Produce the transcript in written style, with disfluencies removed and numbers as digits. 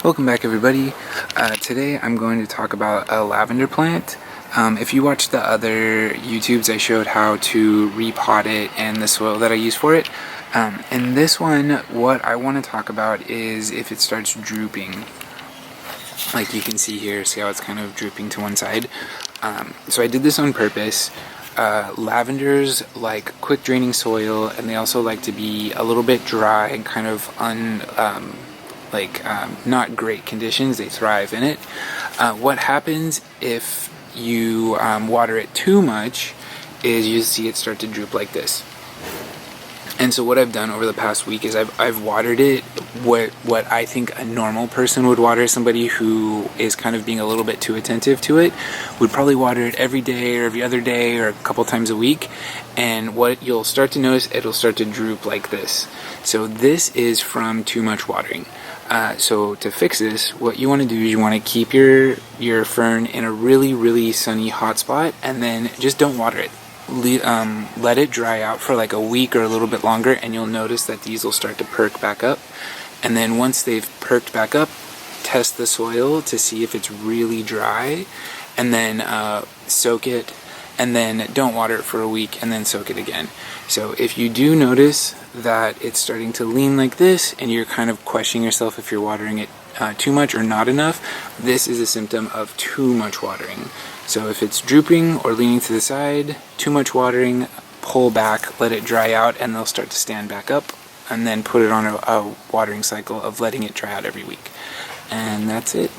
Welcome back, everybody. Today I'm going to talk about a lavender plant. If you watched the other YouTubes, I showed how to repot it and the soil that I use for it. In this one, what I want to talk about is if it starts drooping. Like you can see here, see how it's kind of drooping to one side. So I did this on purpose. Lavenders like quick draining soil, and they also like to be a little bit dry and kind of not great conditions. They thrive in it. What happens if you water it too much is you see it start to droop like this. And so what I've done over the past week is I've watered it what I think a normal person would water. Somebody who is kind of being a little bit too attentive to it would probably water it every day or every other day or a couple times a week. And what you'll start to notice, it'll start to droop like this. So this is from too much watering. So to fix this, what you want to do is you want to keep your fern in a really sunny hot spot, and then just don't water it. Let it dry out for like a week or a little bit longer, and you'll notice that these will start to perk back up. And then once they've perked back up, test the soil to see if it's really dry, and then soak it, and then don't water it for a week, and then soak it again. So if you do notice that it's starting to lean like this, and you're kind of questioning yourself if you're watering it too much or not enough, this is a symptom of too much watering. So if it's drooping or leaning to the side, too much watering, pull back, let it dry out, and they'll start to stand back up, and then put it on a watering cycle of letting it dry out every week. And that's it.